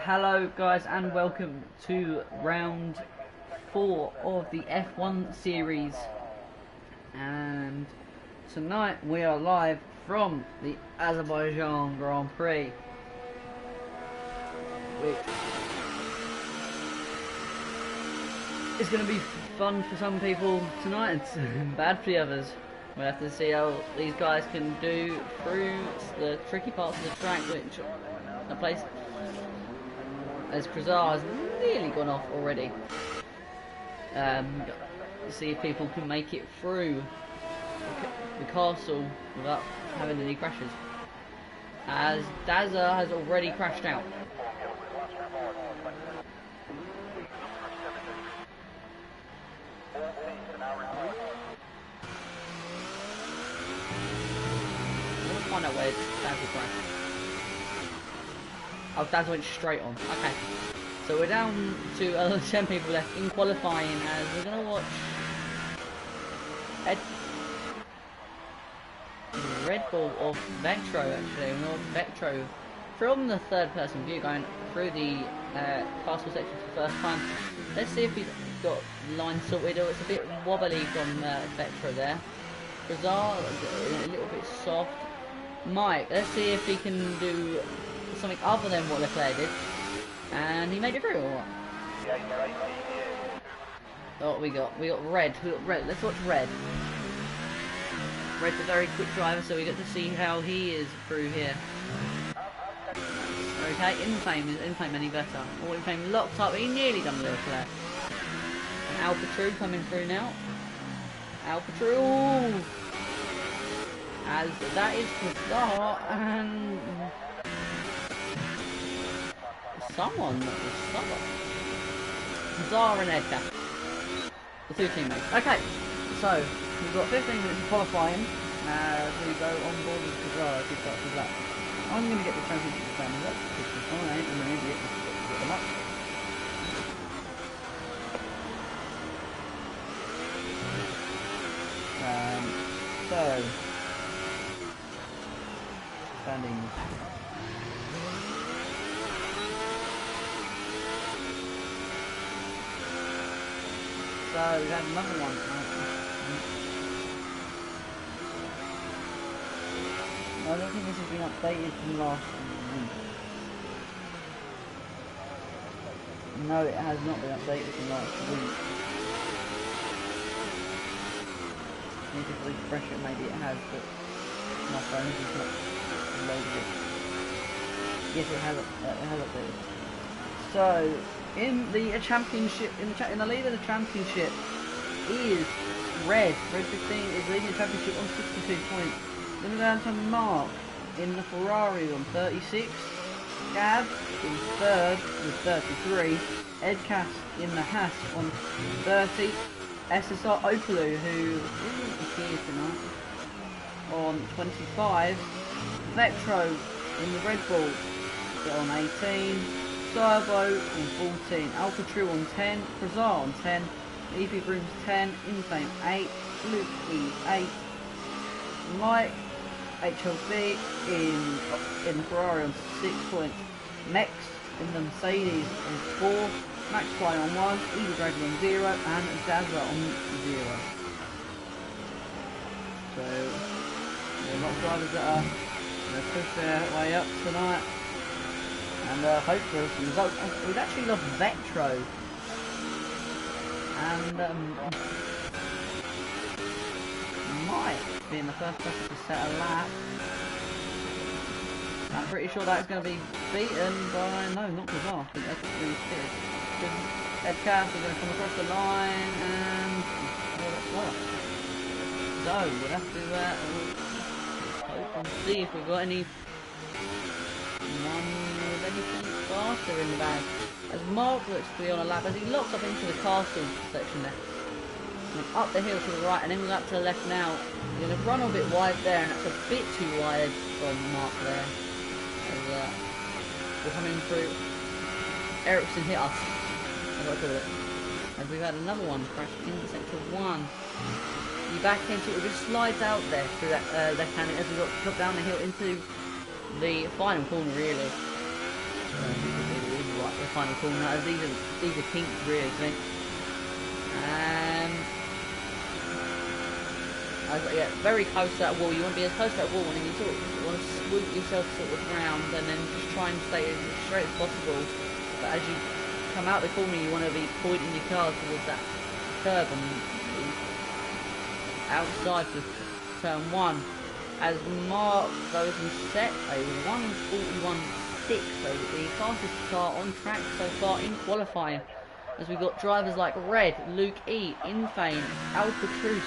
Hello guys and welcome to round 4 of the F1 series, and tonight we are live from the Azerbaijan Grand Prix, which is going to be fun for some people tonight and bad for the others. We'll have to see how these guys can do through the tricky parts of the track, which are placed as Krasar has nearly gone off already. See if people can make it through the castle without having any crashes, as Dazza has already crashed out. Let's find out where Dazza crashed. Oh, Daz went straight on. Okay. So we're down to 10 people left in qualifying, as we're going to watch Red Bull of Vectro, actually. We're not Vectro from the third person view, going through the castle section for the first time. Let's see if he's got line sorted, or it's a bit wobbly from Vectro there. Krasar, a little bit soft. Mike, let's see if he can do something other than what Leclerc did, and he made it through. Or what? Oh, we got Red. Let's watch Red. Red's a very quick driver, so we get to see how he is through here. Okay, Infame any better? Or Infame locked up. He nearly done Leclerc. And Alpha True coming through now. Alpha True, as that is Krasar and someone that was stubborn. Krasar and Edgar, the two teammates. Okay, so we've got 15 minutes of qualifying as we go on board with Krasar as he starts his lap. I'm going to get the championship standings up because I ain't an idiot to get them up. So standings. So we had another one. I don't think this has been updated from last week. No, it has not been updated from last week. I need to refresh it, maybe it has, but my phone is not loaded it. Yes, it has updated. So in the championship, in the lead of the championship is Red. Red 15 is leading the championship on 62 points. Then we're down to Mark in the Ferrari on 36. Gav in third with 33. Edcast in the Haas on 30. SSR Opalu, who isn't here tonight, on 25. Vectro in the Red Bull on 18. Servo on 14, Alpha True on 10, Krasar on 10, EP Grooms 10, Infame 8, Luke E 8, Mike HLB in Ferrari on 6 points, Next in the Mercedes on 4, Max Fly on 1, Evil Dragon on 0, and Dazza on 0. So there are a lot of drivers that are going to push their way up tonight and hope for some results. We've actually lost Vectro, and might be in the first person to set a lap. I'm pretty sure that's going to be beaten by, no, not Krasar, I think that's what we did. Because Edcast is going to come across the line, and so we'll have to hope and see if we've got anything faster in the bag, as Mark looks to be on a lap as he locks up into the castle section there. And up the hill to the right, and then we're up to the left now. We're going to run a bit wide there, and that's a bit too wide from Mark there. As we're coming through. Ericsson hit us, as I call it. As we've had another one crash into sector 1. You back into it, it just slides out there through that left hand as we drop down the hill into the final corner, really. the final corner, as these are kinks really, I think. Yeah, very close to that wall. You want to be as close to that wall, and then you sort of want to swoop yourself sort of round, and then just try and stay as straight as possible. But as you come out the corner, you want to be pointing your car towards that curb on the outside for turn 1. As Mark goes and set a 1:41.6, so the fastest car on track so far in qualifying. As we've got drivers like Red, Luke E, Infame, Alcatraz,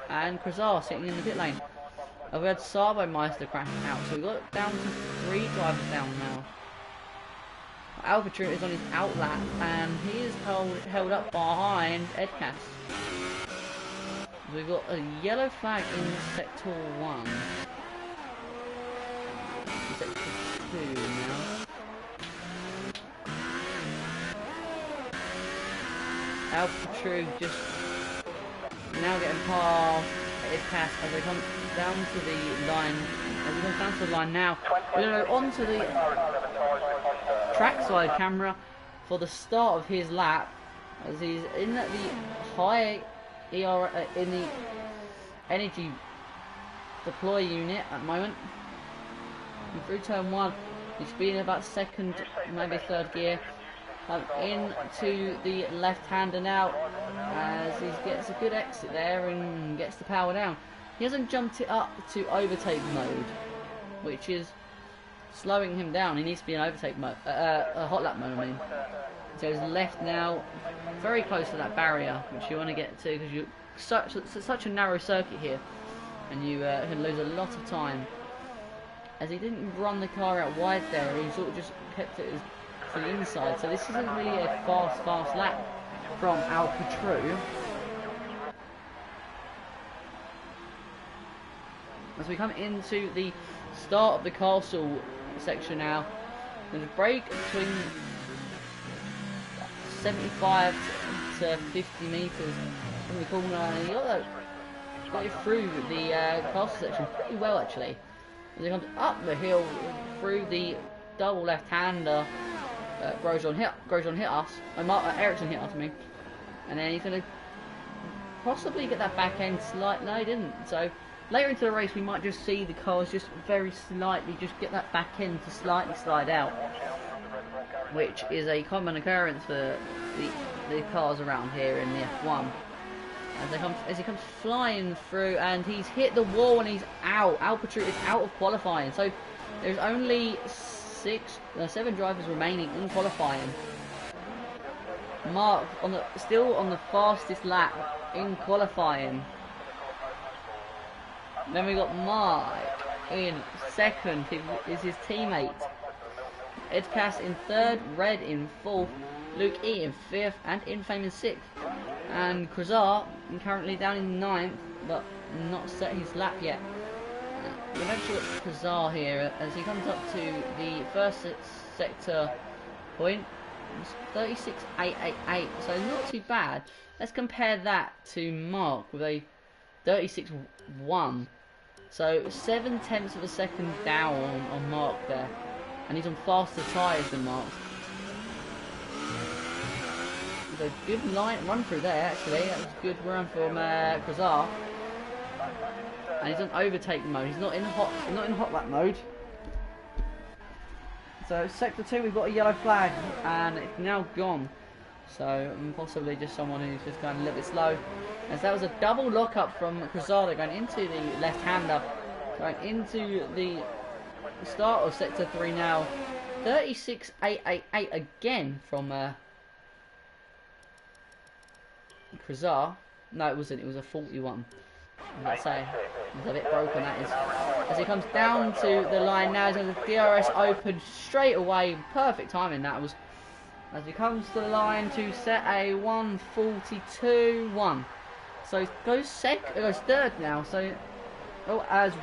and Krasar sitting in the pit lane. We had Meister crashing out, so we've got down to 3 drivers down now. Alcatraz is on his outlap, and he is held up behind Edcast. We've got a yellow flag in sector 1. Sector 2 now. Alcatraz just now getting past Edcast as they come down to the line. As he comes down to the line now, we're going to go onto the trackside camera for the start of his lap, as he's in the high ER in the energy deploy unit at the moment. And through turn 1, he's speeding about second, maybe third gear. Into the left-hander now, as he gets a good exit there and gets the power down. He hasn't jumped it up to overtake mode, which is slowing him down. He needs to be in overtake mode, a hot lap mode, I mean. So he's left now, very close to that barrier, which you want to get to because you're such a narrow circuit here, and you can lose a lot of time. As he didn't run the car out wide there, he sort of just kept it to the inside. So this isn't really a fast lap from Alcatraz. As we come into the start of the castle section now, there's a break between 75 to 50 metres from the corner, and you got it through the castle section pretty well actually. As he comes up the hill through the double left-hander, Grosjean hit us, Ericsson hit us, I mean, and then he's going to possibly get that back end slight. No, he didn't. So later into the race, we might just see the cars just very slightly just get that back end to slightly slide out, which is a common occurrence for the cars around here in the F1. As he comes flying through, and he's hit the wall and he's out. Alcatraz is out of qualifying, so there's only 7 drivers remaining in qualifying. Mark still on the fastest lap in qualifying. Then we got Mark in second, is his teammate. Edcast in third, Red in fourth, Luke E in fifth, and Infame in sixth. And Krasar currently down in ninth, but not set his lap yet. We'll actually got Krasar here as he comes up to the first sector point. It's 36.888, so not too bad. Let's compare that to Mark with a 36.1. So 7/10 of a second down on Mark there, and he's on faster tyres than Mark. So good run through there actually. That was a good run from Krasar. And he's on overtake mode. He's not in hot lap mode. So sector 2, we've got a yellow flag, and it's now gone. So possibly just someone who's just going a little bit slow. As that was a double lockup from Krasar going into the left-hander, going into the start of sector 3 now. 36.888 again from Krasar. No, it wasn't. It was a 41. Let's say it's a bit broken, that is. As he comes down to the line now, he's going to DRS open straight away. Perfect timing that was. As he comes to the line to set a 1:42.1. So he goes third now. So as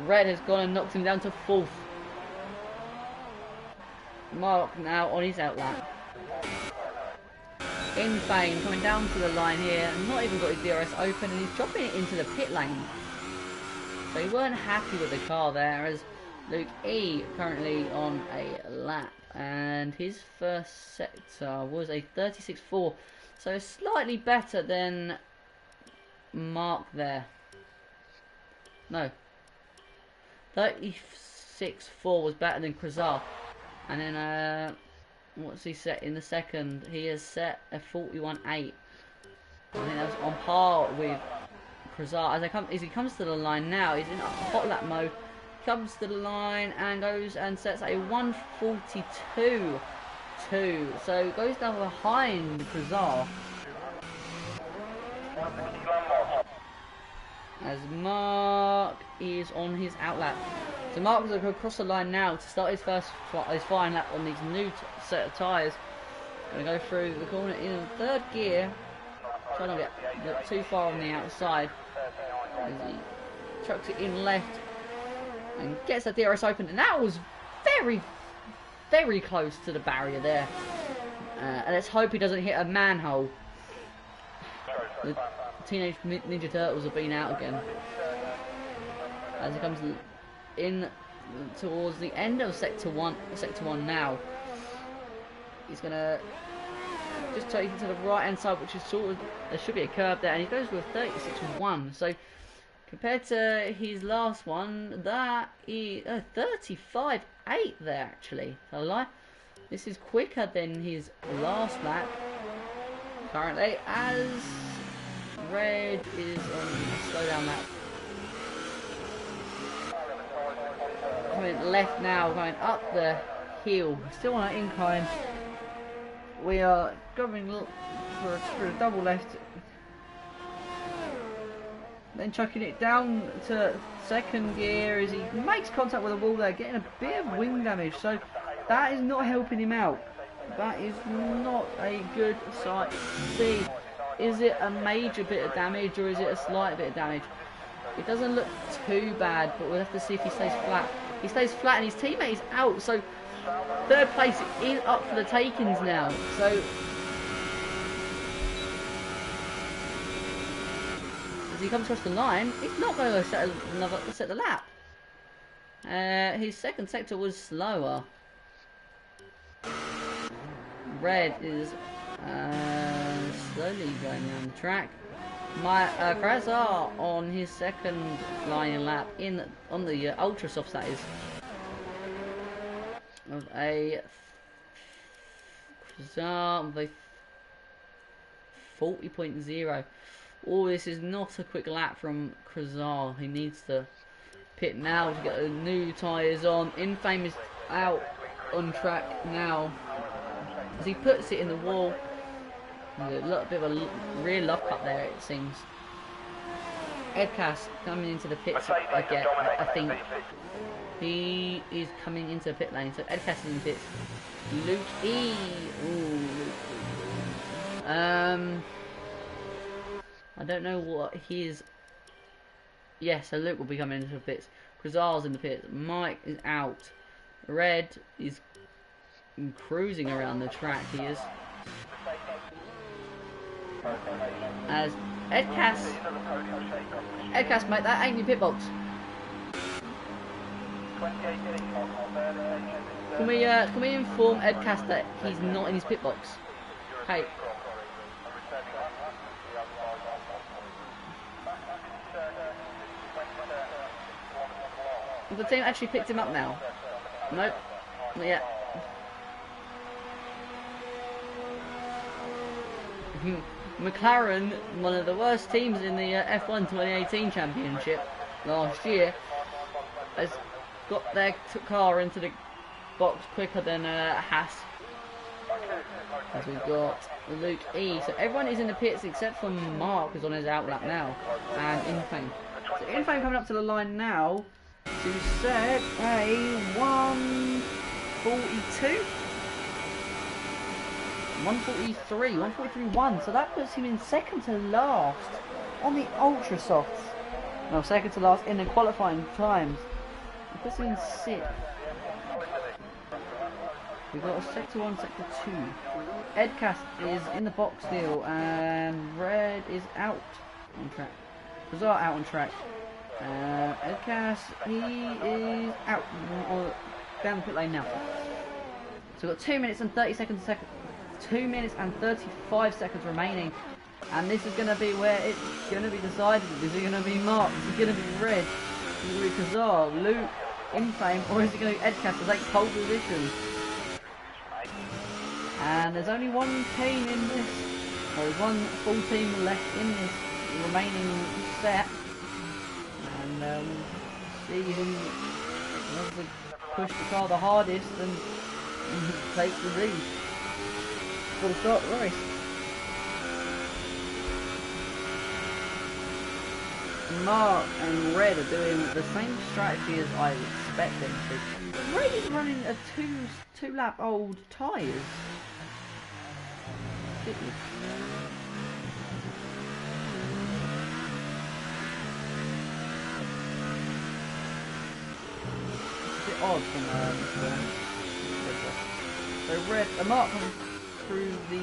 Red has gone and knocked him down to fourth. Mark now on his outlap. Infame coming down to the line here, not even got his DRS open, and he's dropping it into the pit lane. So he weren't happy with the car there, as Luke E currently on a lap, and his first sector was a 36.4, so slightly better than Mark there. No, 36.4 was better than Krasar. And then what's he set in the second? He has set a 41.8. I think that's on par with Krasar. As he comes to the line now, he's in hot lap mode. Comes to the line and goes and sets a 142.2. So goes down behind Krasar. As Mark is on his outlap. So Mark is going to go across the line now to start his fine lap on these new set of tyres. Going to go through the corner in third gear. Trying not to get too far on the outside. As he chucks it in left and gets the DRS open. And that was very, very close to the barrier there. And let's hope he doesn't hit a manhole. The Teenage Ninja Turtles have been out again. As he comes in towards the end of sector one now. He's gonna just take it to the right hand side, which is sort of, there should be a curb there, and he goes with 36.1. So compared to his last one, that is 35.8 there actually. Tell a lie. This is quicker than his last lap currently, as Red is on a slowdown lap. Coming left now, going up the hill, still on an incline. We are going for a double left, then chucking it down to second gear as he makes contact with the wall there, getting a bit of wing damage. So that is not helping him out. That is not a good sight to see. Is it a major bit of damage or is it a slight bit of damage? It doesn't look too bad, but we'll have to see if he stays flat. He stays flat and his teammate is out, so third place is up for the takings now. So as he comes across the line, he's not going to set the lap. His second sector was slower. Red is slowly going down the track. Krasar on his second line lap on the ultra softs, that is, of a Krasar with a 40.0. Oh, this is not a quick lap from Krasar. He needs to pit now to get the new tyres on. Infame is out on track now as he puts it in the wall. There's a little bit of a rear lock up there, it seems. Edcast coming into the pits again. I think he is coming into the pit lane. So Edcast is in the pits. Luke E. Ooh, Luke E. I don't know what his. Yeah, so Luke will be coming into the pits. Krasar's in the pits. Mike is out. Red is cruising around the track. He is. As Edcast, mate, that ain't your pit box. Can we inform Edcast that he's not in his pit box? Hey. The team actually picked him up now. Nope, not yet. McLaren, one of the worst teams in the F1 2018 championship last year, has got their car into the box quicker than Haas. As we've got Luke E. So everyone is in the pits except for Mark, who's on his outlap now, and Infame. So Infame coming up to the line now to set a 142. 143.1, so that puts him in second to last on the ultra softs. No, second to last in the qualifying times. It puts him in sixth. We've got a sector 1, sector 2. Edcast is in the box still, and Red is out on track. Krasar out on track. Edcast, he is out down the pit lane now. So we've got 2 minutes and 30 seconds. 2 minutes and 35 seconds remaining, and this is going to be where it's going to be decided. Is it going to be Mark? Is it going to be Red? Is it going to be Kazar, Luke, Inflame, or is it going to be Edcast to take pole position? And there's only one team in this. Well, there's one full team left in this remaining set, and see who wants to push the car the hardest and take the lead for the start of the race. Mark and Red are doing the same strategy as I expect them to. Red is running a two lap old tyres. It's a bit odd from so Red, Mark comes through the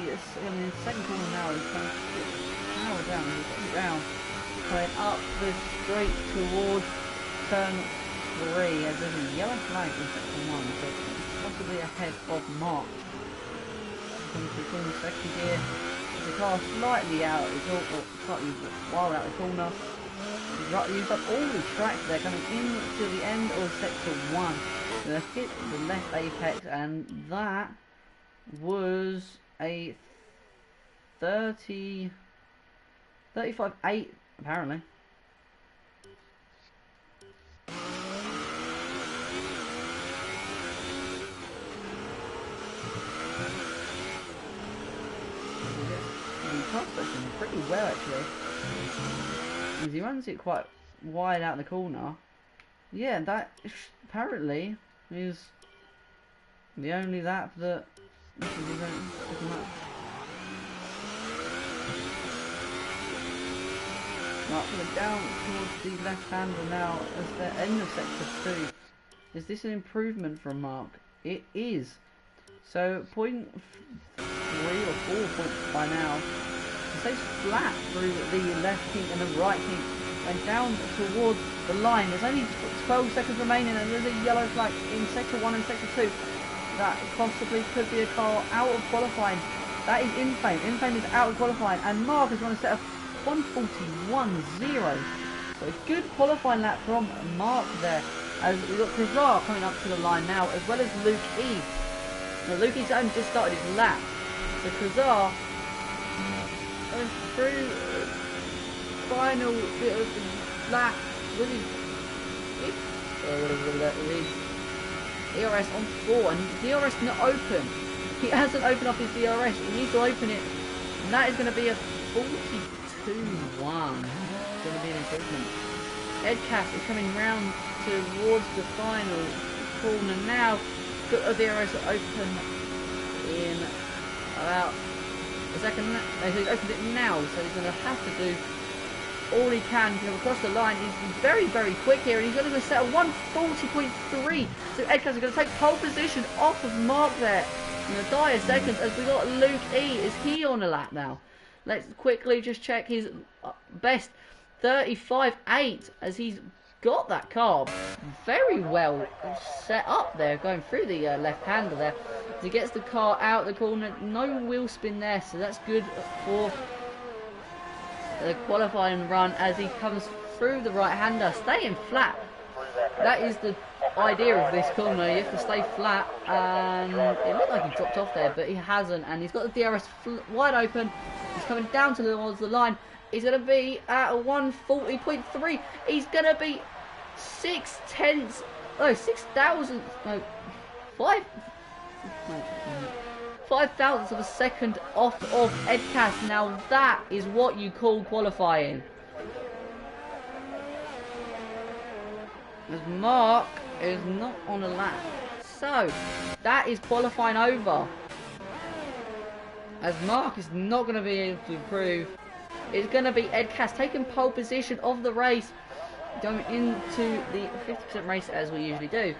second corner now. He's going to power down. He's getting down, going up the straight towards turn 3. As there's a yellow flag in section 1, so possibly ahead of Mark. Comes through corner second gear. The car slightly out, slightly wild out the corner. He's used up all the tracks there, coming in to the end of sector 1. Gonna hit the left apex, and that was a 35.8 apparently. Pretty well actually. As he runs it quite wide out the corner. Yeah, that apparently is the only lap that this is Mark coming down towards the left hander now as the end of sector 2. Is this an improvement from Mark? It is. So 0.3 or 4 points by now. It stays flat through the left kink and the right kink and down towards the line. There's only 12 seconds remaining, and there's a yellow flag in sector 1 and sector 2. That possibly could be a car out of qualifying. That is Inflame. Inflame is out of qualifying, and Mark is going to set a 141.0. So a good qualifying lap from Mark there. As we've got Kazar coming up to the line now, as well as Luke E. Now Luke E's only just started his lap. So Kazar goes through the final bit of the lap with his DRS on 4, and his DRS not open. He hasn't opened up his DRS. He needs to open it, and that is going to be a 42.1. It's going to be an improvement. Edcast is coming round towards the final corner now. Got a DRS open in about a second. He's opened it now, so he's going to have to do all he can to come across the line. He's very, very quick here, and he's going to set a 140.3. So Edcast is going to take pole position off of Mark there in the dire seconds. As we got Luke E. Is he on a lap now? Let's quickly just check his best 35.8, as he's got that car very well set up there, going through the left hander there. As he gets the car out the corner, no wheel spin there, so that's good for the qualifying run as he comes through the right hander, staying flat. That is the idea of this corner. You have to stay flat, and it looked like he dropped off there, but he hasn't, and he's got the DRS wide open. He's coming down towards the line. He's going to be at a 140.3. He's going to be 5 thousandths of a second off of Edcast. Now that is what you call qualifying. As Mark is not on a lap. So that is qualifying over. As Mark is not going to be able to improve. It's going to be Edcast taking pole position of the race, going into the 50% race as we usually do.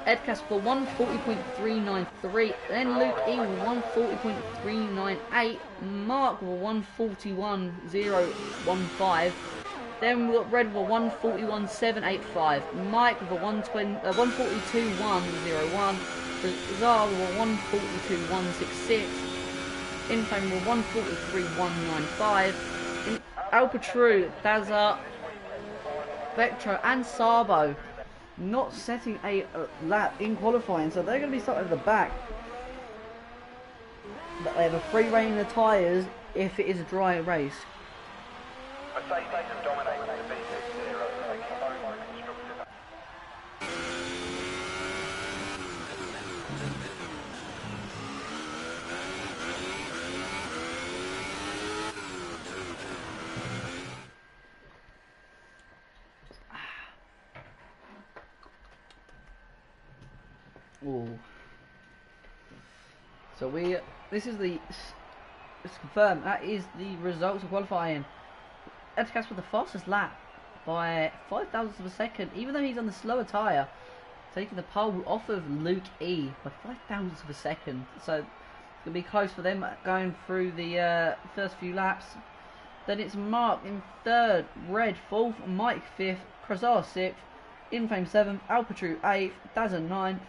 Edcast for 140.393, then Luke E with 140.398, Mark with 141.015, Then we've got Red with a 141.785. Mike with a 142.101. Zar with a 142.166. Infame with 143.195. Alpatru, Daza, Vectro and Sabo not setting a lap in qualifying, so they're going to be starting at the back. But they have a free rein in the tyres if it is a dry race. Ooh. So this is it's confirmed, that is the results of qualifying. Edcast with the fastest lap by 5 thousandths of a second, even though he's on the slower tyre, taking the pole off of Luke E by 5 thousandths of a second. So it's going to be close for them going through the first few laps. Then it's Mark in third, Red fourth, Mike fifth, Krasar sixth, Infame seventh, Alpatru eighth, Dazza ninth,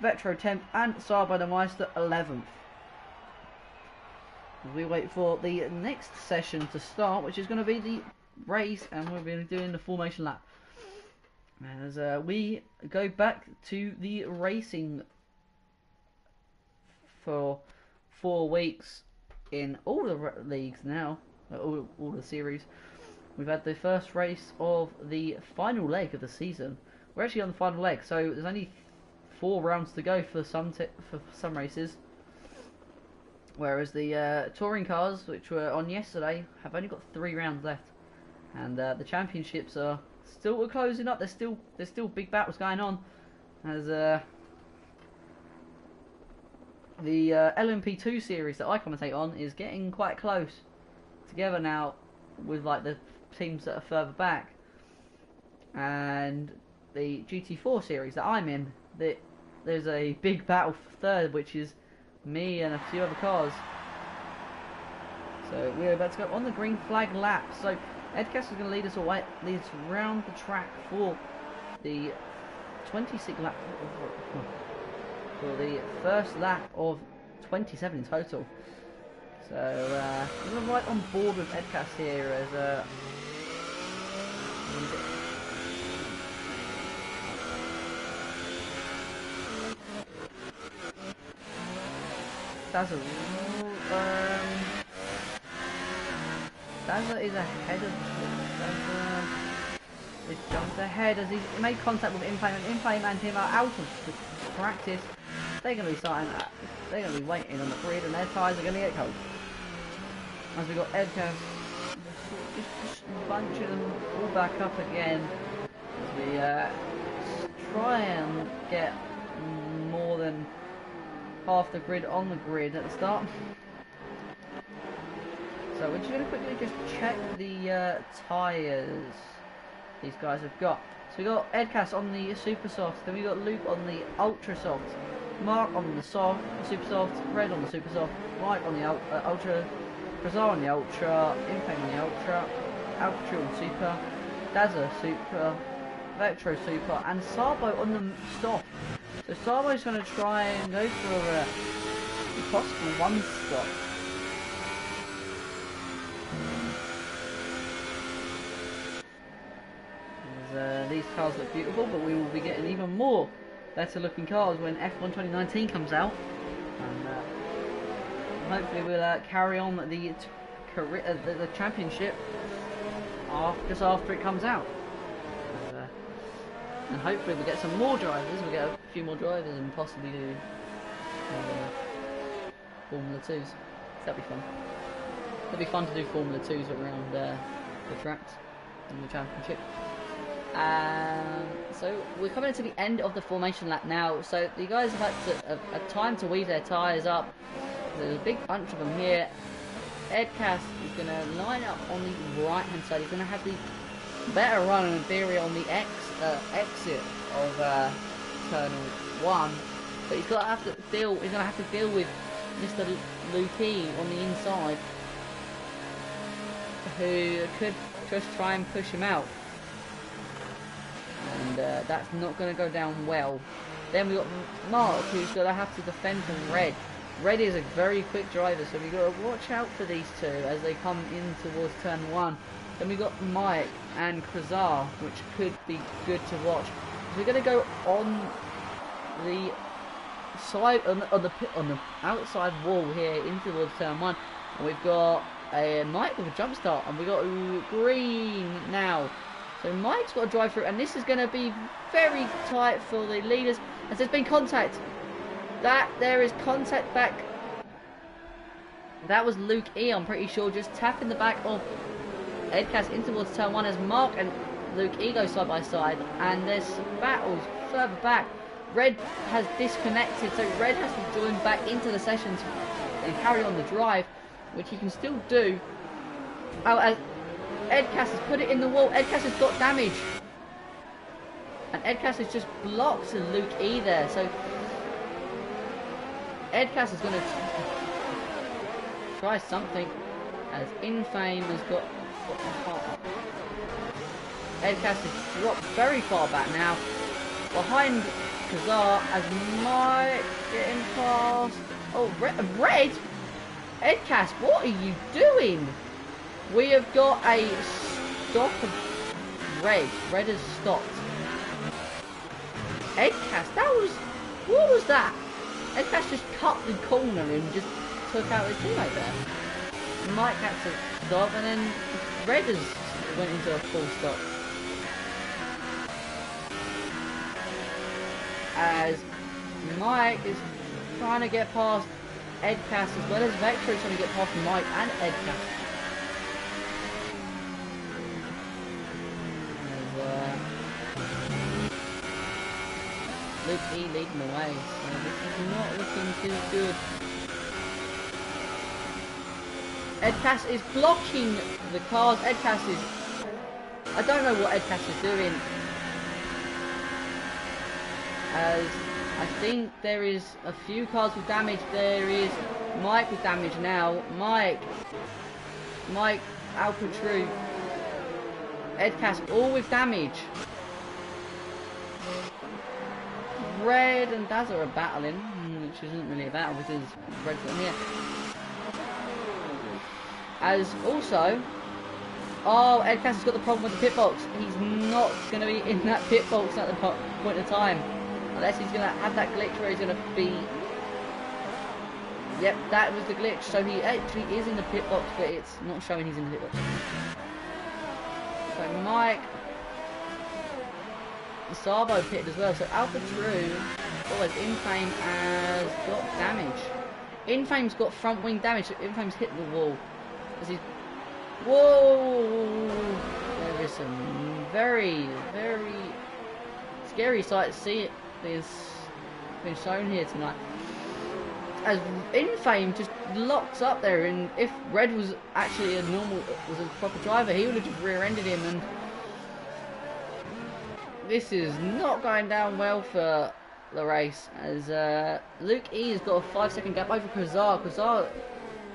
Vetro 10th and Sabo the Meister 11th. We wait for the next session to start, which is going to be the race, and we'll be doing the formation lap. As we go back to the racing for 4 weeks in all the leagues now, all the series. We've had the first race of the final leg of the season. We're actually on the final leg, so there's only 4 rounds to go for some races, whereas the touring cars, which were on yesterday, have only got 3 rounds left, and the championships are still closing up. There's still big battles going on, as the LMP2 series that I commentate on is getting quite close together now, with like the teams that are further back, and the GT4 series that I'm in. There's a big battle for third, which is me and a few other cars. So we're about to go on the green flag lap. So Edcast is going to lead us around the track for the 26 lap, for the first lap of 27 in total. So we're right on board with Edcast here as Dazza is ahead of Dazza. He jumped ahead as he made contact with Inflame, and Inflame and him are out of practice. They're going to be they're going to be waiting on the grid, and their tyres are going to get cold. As we got Edcast just bunching them all back up again as we try and get more than half the grid on the grid at the start. So we're just going to quickly check the tyres these guys have got. So we got Edcast on the Super Soft, then we got Luke on the Ultra Soft, Mark on the Super Soft, Red on the Super Soft, Mike on the Ultra, Krasar on the Ultra, Infame on the Ultra, Alpatru on Super, Dazza Super, Vetro Super, and Sabo on the Soft. So Sabo's going to try and go for a possible 1 stop. These cars look beautiful, but we will be getting even more better looking cars when F1 2019 comes out, and hopefully we'll carry on the championship just after it comes out, and hopefully we'll get some more drivers. We'll get a few more drivers and possibly do Formula 2s. That'd be fun. It'd be fun to do Formula 2s around the tracks in the championship. So we're coming to the end of the formation lap now. So the guys have had a time to weave their tyres up. There's a big bunch of them here. Edcast is going to line up on the right hand side. He's going to have the better run in theory on the exit of turn 1, but he's going to have to deal with Mr. Lukey on the inside, who could just try and push him out. And that's not going to go down well. Then we got Mark, who's going to have to defend from Red. Red is a very quick driver, so we've got to watch out for these two as they come in towards turn 1. Then we got Mike and Krazar, which could be good to watch. So we're going to go on the side, on the outside wall here in towards turn 1. And we've got a Mike with a jump start, and we got green now. So Mike's got to drive through, and this is going to be very tight for the leaders. As there's been contact. There is contact back. That was Luke E, I'm pretty sure, just tapping the back of Edcast in towards turn 1 as Mark and Luke E go side by side. And there's battles further back. Red has disconnected, so Red has to join back into the sessions and carry on the drive, which he can still do. Oh, as Edcast has put it in the wall. Edcast has got damage. And Edcast has just blocked Luke E there. So Edcast is going to try something as Infame has got the heart up. Edcast has dropped very far back now. Behind Kazar as Mike getting past. Oh, Red? Edcast, what are you doing? We have got a stop of Red. Red has stopped. Edcast, what was that? Edcast just cut the corner and just took out his teammate there. Mike had to stop, and then Red has went into a full stop. As Mike is trying to get past Edcast, as well as Vector is trying to get past Mike and Edcast. Luke E leading the way, so this is not looking too good. Edcast is blocking the cars. Edcast is... I don't know what Edcast is doing. As I think there is a few cars with damage. There is Mike with damage now. Mike, Alcatraz, Edcast all with damage. Red and Daz are battling, which isn't really a battle because Red's not here. As also, oh, Edcast has got the problem with the pit box. He's not going to be in that pit box at the point of time. Unless he's going to have that glitch where he's going to be... Yep, that was the glitch. So he actually is in the pit box, but it's not showing he's in the pit box. So Mike... Sabo pitted as well, so Alpha True, always Infame has got damage. Infame's got front wing damage, so Infame's hit the wall. As he's... Whoa! There is some very, very scary sight to see it is been shown here tonight. As Infame just locks up there, and if Red was actually a proper driver, he would have just rear-ended him, and this is not going down well for the race, as Luke E has got a 5-second gap over Krazar. Krazar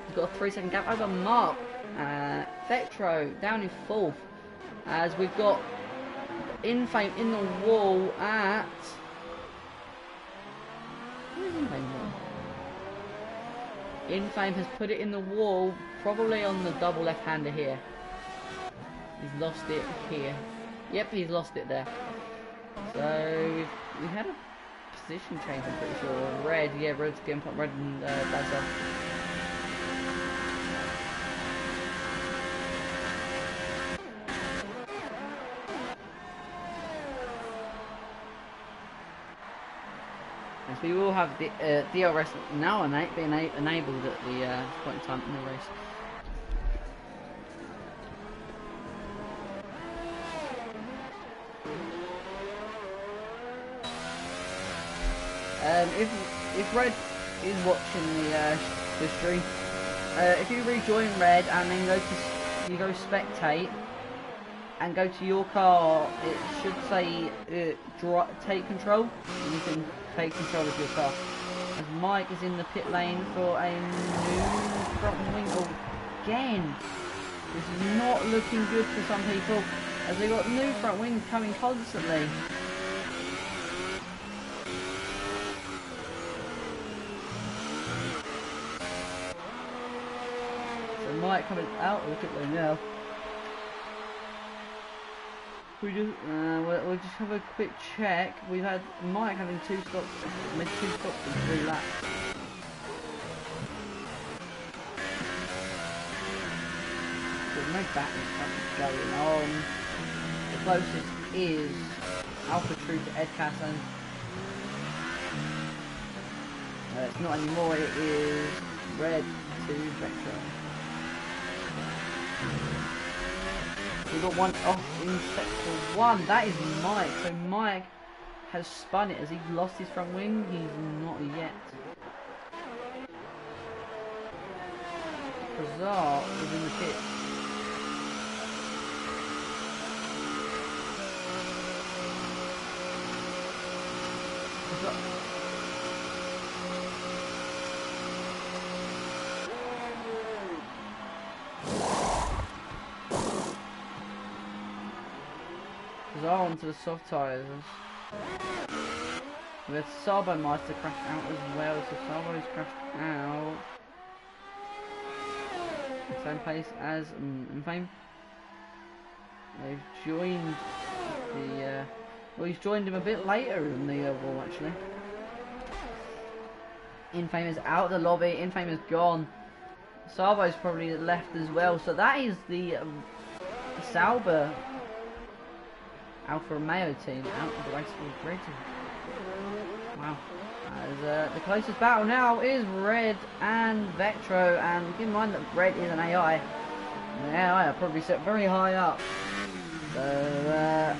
has got a 3-second gap over Mark. Vectro down in 4th, as we've got Infame in the wall at... Where's Infame gone? Infame has put it in the wall, probably on the double left-hander here. He's lost it here. Yep, he's lost it there. So we had a position change, I'm pretty sure. Red, yeah, Red's getting put Red and Dazzle. Yes, we will have the DRS now being enabled at the point in time in the race. If Red is watching the stream, if you rejoin Red and then you go spectate and go to your car, it should say take control, and you can take control of your car. As Mike is in the pit lane for a new front wing again. This is not looking good for some people, as they got new front wings coming constantly. So Mike coming out, look at them now. We'll just have a quick check. We've had Mike having made 2 stops in 3 laps. There's no battles going on. The closest is Alpha True to Ed Casson. It's not anymore, it is Red to Vector. We've got one off in sector 1. That is Mike. So Mike has spun it. Has he lost his front wing? He's not yet. Bizarre is in the pit. Onto the soft tyres. We had Sarbo Meister crash out as well, so Sarbo's crashed out. Same place as Infame. They've joined the well, he's joined him a bit later in the wall actually. Infame is out of the lobby, Infame is gone. Sarbo's probably left as well, so that is the Sauber Alfa Romeo team out of the race for Red. Wow. As, the closest battle now is Red and Vectro, and keep in mind that Red is an AI. And the AI are probably set very high up. So,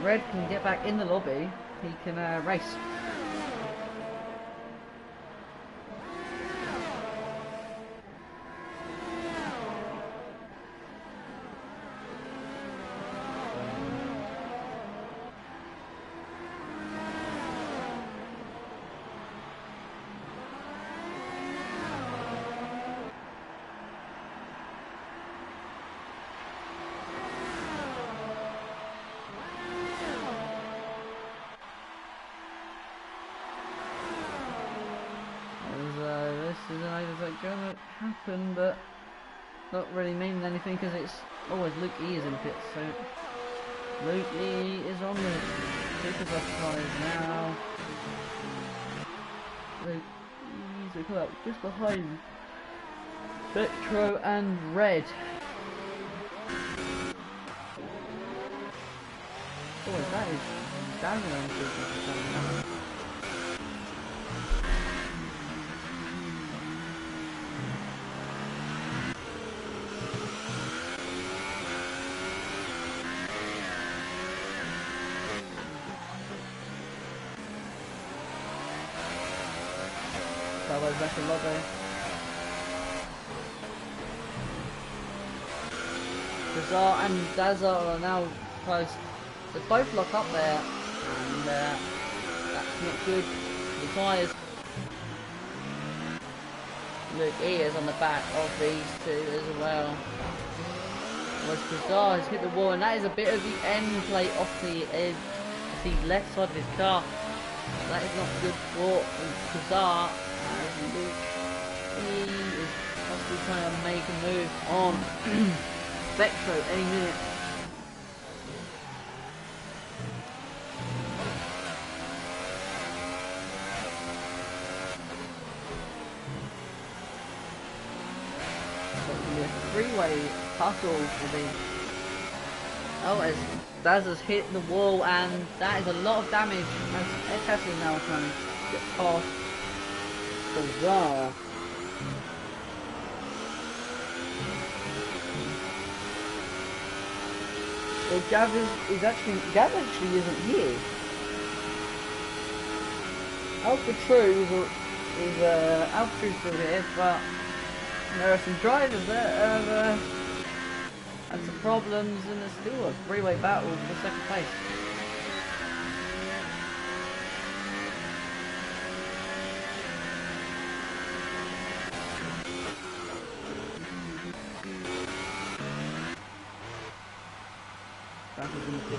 Red can get back in the lobby, he can race. Gonna happen, but not really meaning anything because it's always Luke E is in pit. So Luke E is on the super soft tyres now. Luke E is up just behind Vectro and Red. Oh, that is down around super soft. Back in lobby. Bizarre and Dazar are now close. They both lock up there, and that's not good for the tyres. Luke E is on the back of these two as well. Was Bizarre has hit the wall, and that is a bit of the end plate off the edge, the left side of his car. That is not good for Bizarre. Luke E is possibly trying to make a move on Vectro any minute. So it's going to be a three-way tussle for the... Oh, as Daz has hit the wall, and that is a lot of damage as Tesla now trying to get past Bizarre. Well, Gav actually isn't here. Alpha True is Alpha True's still here, but there are some drivers that have had some problems, and there's still a three-way battle for second place. back into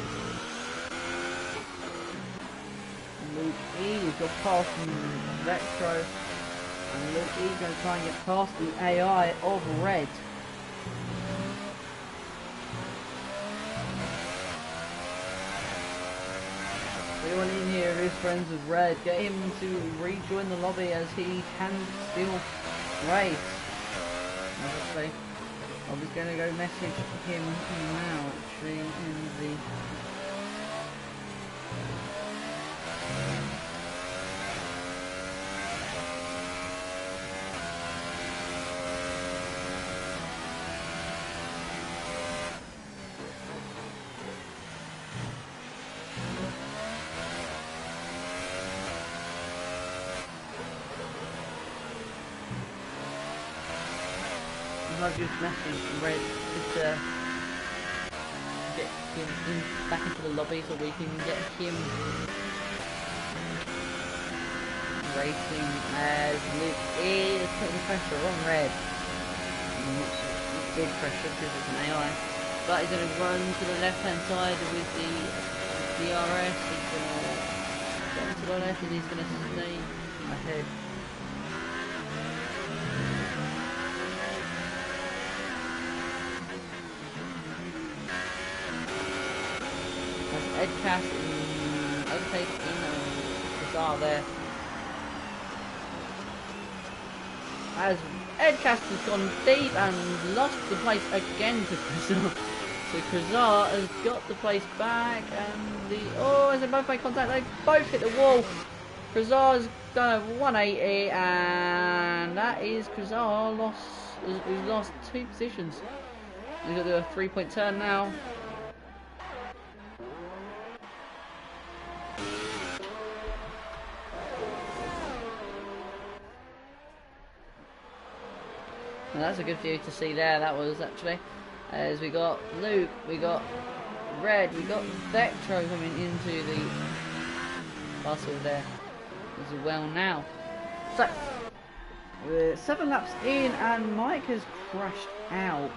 Luke E has got past Retro, and Luke E going to try and get past the AI of Red. Everyone in here is friends with Red. Get him to rejoin the lobby as he can still race. Obviously, I was going to go message him now, actually, in the... I've just messaged Red to get him back into the lobby so we can get him racing as Luke is putting pressure on Red. Big pressure because it's an AI. But he's going to run to the left hand side with the DRS. He's going to get to the left and he's going to stay ahead. Edcast overtaking Bizarre there. As Edcast has gone deep and lost the place again to Kazar. So Kazar has got the place back and as they both make contact, they both hit the wall. Kazar's done a 180 and that is Kazar who's lost 2 positions. He's got to do a 3-point turn now. And that's a good view to see there, that was actually. As we got Luke, we got Red, we got Vectro coming into the bustle there as well now. So, we're 7 laps in and Mike has crashed out.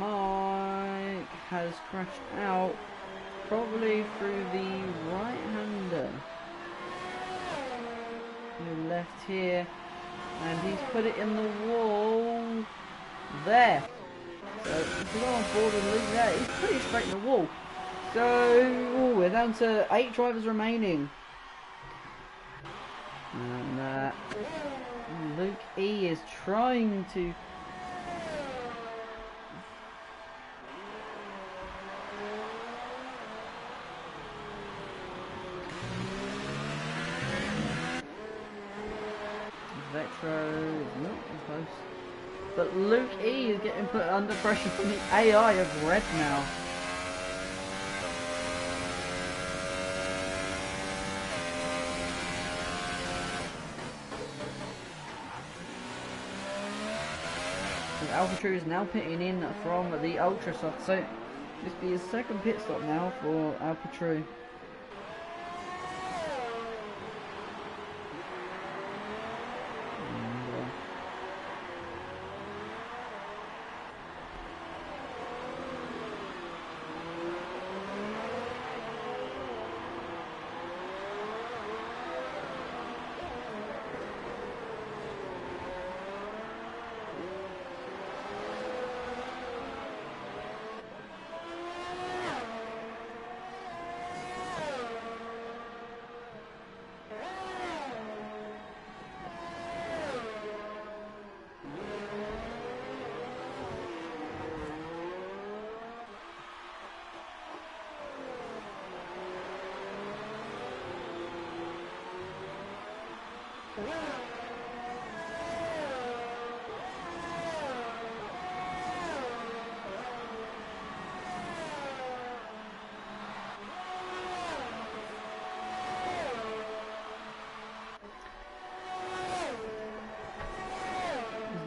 Mike has crashed out, probably through the right-hander. Left here, and he's put it in the wall there. So if we go on board and Luke there, he's pretty straight in the wall. So we're down to 8 drivers remaining, and Luke E is trying to Vetro is not close, but Luke E is getting put under pressure from the AI of Red now. And AlphaTrue is now pitting in from the Ultra Soft, so this will be his 2nd pit stop now for AlphaTrue.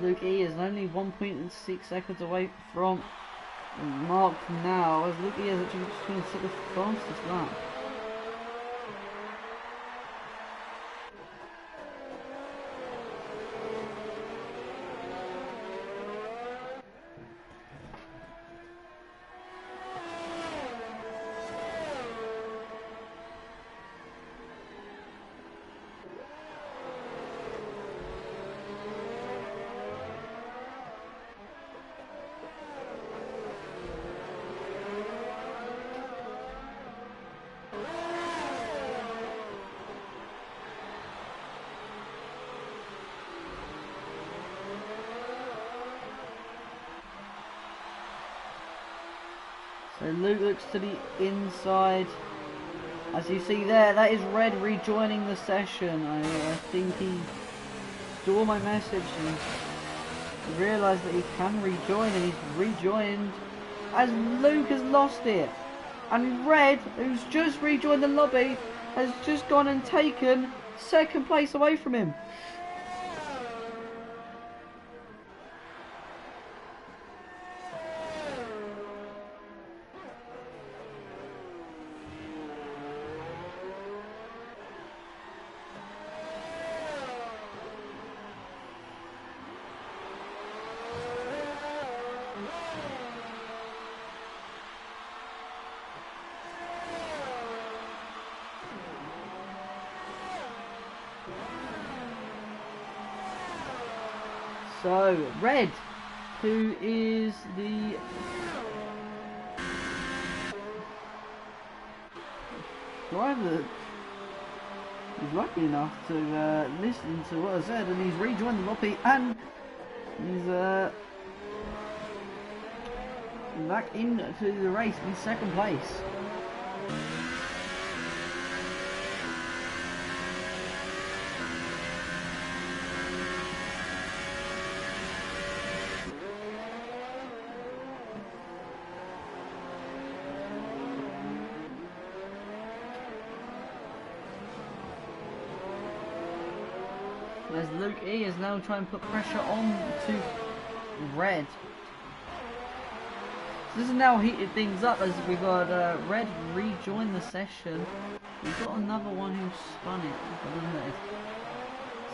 Luke E is only 1.6 seconds away from Mark now, as Luke E is actually just going to set the fastest lap. So Luke looks to the inside. As you see there, that is Red rejoining the session. I think he saw my message and realised that he can rejoin, and he's rejoined as Luke has lost it. And Red, who's just rejoined the lobby, has just gone and taken second place away from him. So, Red, who is the driver, is lucky enough to listen to what I said, and he's rejoined the lobby, and he's back into the race in second place. As Luke E is now trying to put pressure on to Red. So this has now heated things up as we've got Red rejoin the session. We've got another one who spun it, eliminated.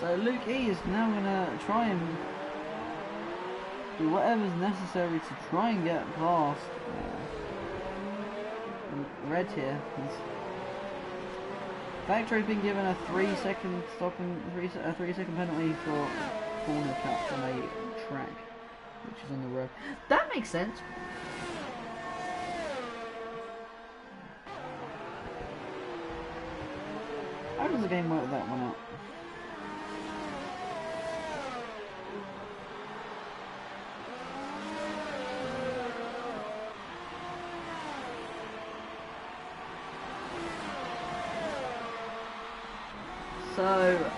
So Luke E is now going to try and do whatever's necessary to try and get past Red here. Vector's been given a 3-second stopping, a 3-second penalty for corner cut on a track, which is on the road. That makes sense. How does the game work that one out? So,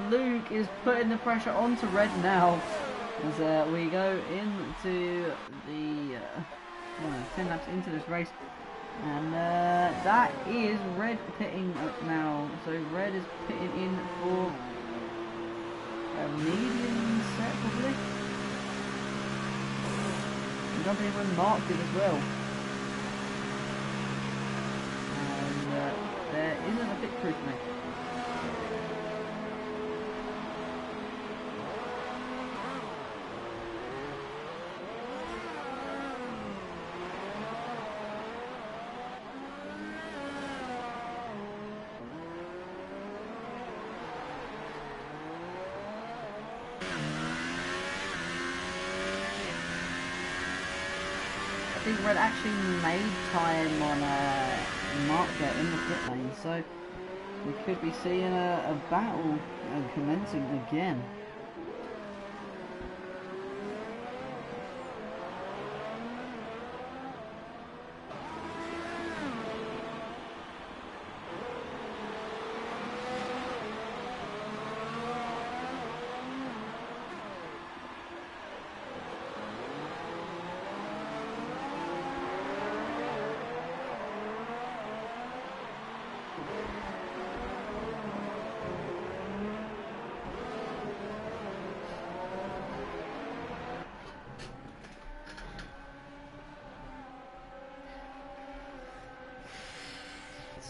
Luke is putting the pressure onto Red now as we go into the 10 laps into this race, and that is Red pitting up now. So Red is pitting in for a medium set probably. I'm jumping in when Mark did as well. And there isn't a pit crew for me. I think Red actually made time on Mark there in the pit lane, so we could be seeing a battle commencing again.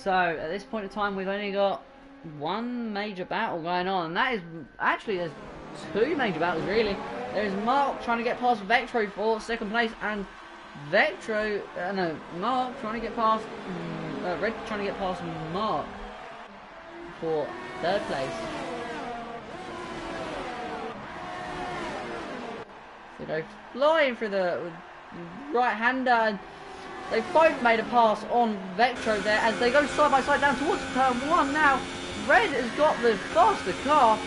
So at this point in time, we've only got one major battle going on, and that is actually there's two major battles really. There's Mark trying to get past Vectro for second place, and Mark trying to get past Red trying to get past Mark for third place. So they go flying through the right-hander, and they've both made a pass on Vectro there as they go side by side down towards turn one. Now Red has got the faster car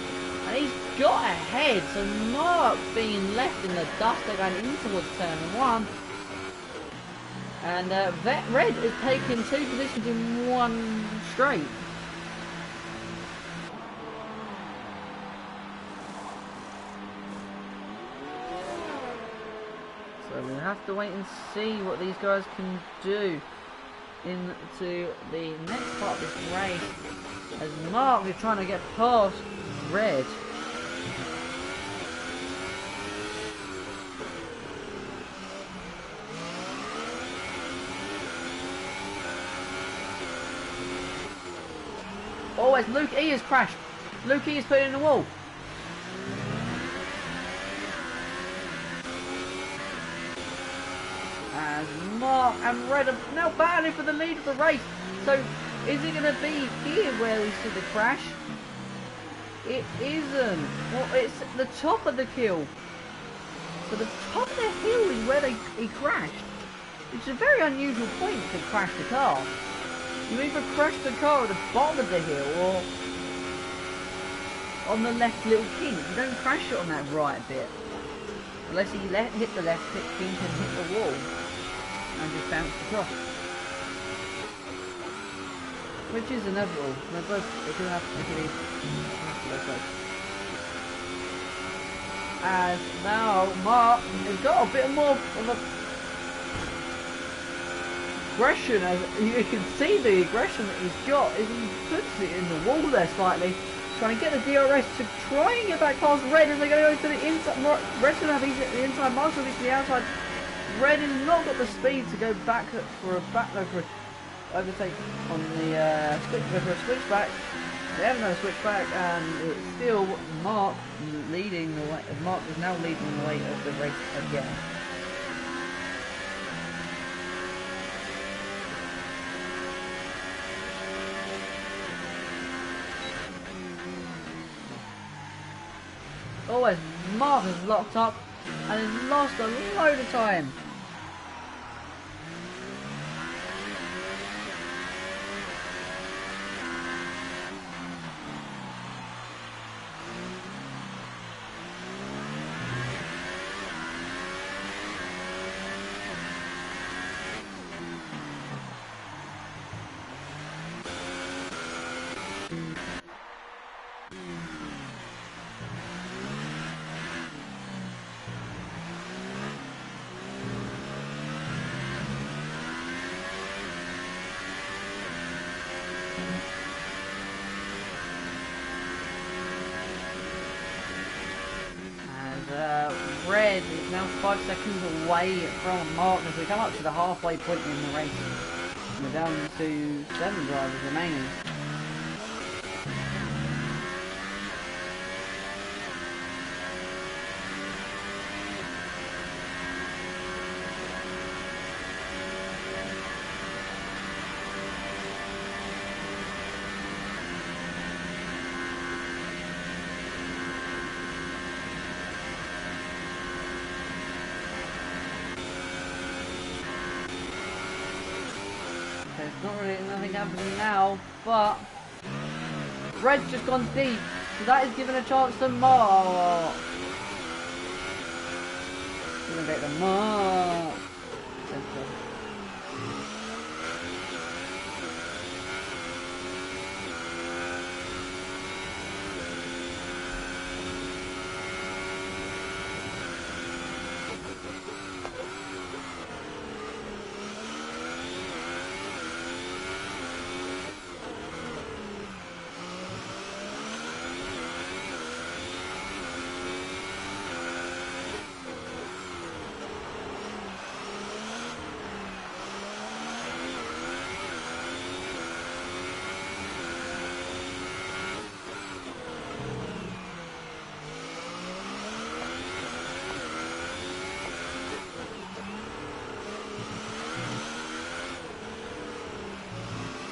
and he's got ahead, so Mark being left in the dust. They're going in towards turn one. And Red is taking 2 positions in one straight. So we'll have to wait and see what these guys can do into the next part of this race. As Mark is trying to get past Red. Oh, as Luke E has crashed. Luke E is put in the wall. As Mark and Red are now battling for the lead of the race. So, is it going to be here where we see the crash? It isn't. Well, it's the top of the hill. So the top of the hill is where he crashed. Which is a very unusual point to crash the car. You either crash the car at the bottom of the hill or on the left little kink. You don't crash it on that right bit. Unless you hit the left kink and hit the wall and just bounce across. Which is inevitable. They could have to go close. As now Mark has got a bit more of a aggression, as you can see the aggression that he's got as he puts it in the wall there slightly, trying to get the DRS to try and get back past Red as they're going to go to the inside. Red's going to have easy at the inside, Mark's going to be to the outside. Red has not got the speed to go back for a overtake on the switchback. They haven't done a switchback, and it's still Mark leading the way. Mark is now leading the way of the race again. Oh, as Mark is locked up and has lost a load of time. Red is now 5 seconds away from Mark as we come up to the halfway point in the race. We're down to 7 drivers remaining. There's not really nothing happening now, but Red's just gone deep, so that is giving a chance to Mark. We're gonna get the Mark.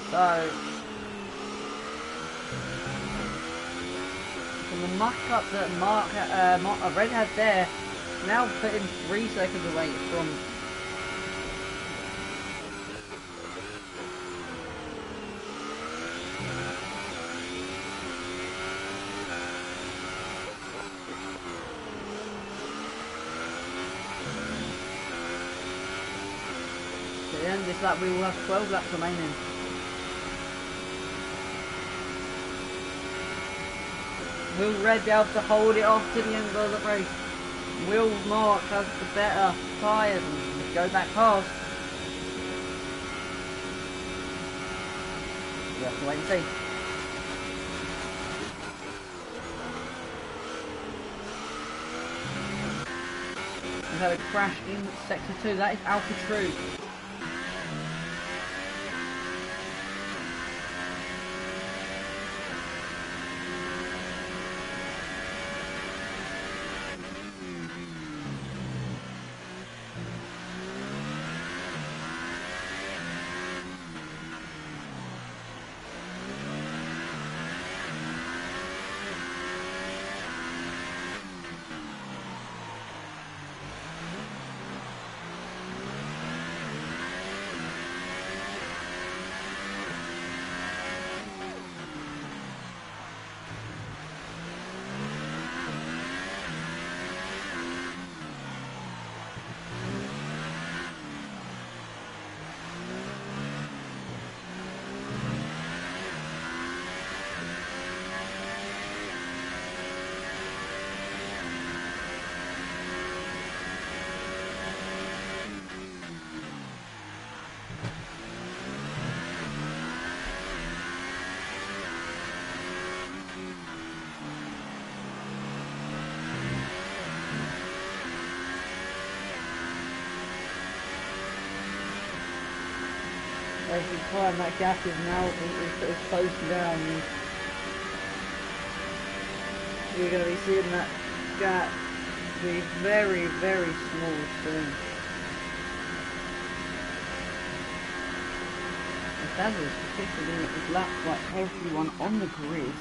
So, from the muck-up that Red had there, now putting 3 seconds away from the end of this lap we will have 12 laps remaining. Will Red be able to hold it off to the end of the race? Will Mark has the better tyres and go back past? We have to wait and see. We've had a crash in sector 2, that is Alpha True. As you climb, that gap is now it's closing down. You're going to be seeing that gap be very, very small soon. Dazzle's particularly is lapped like everyone on the grid.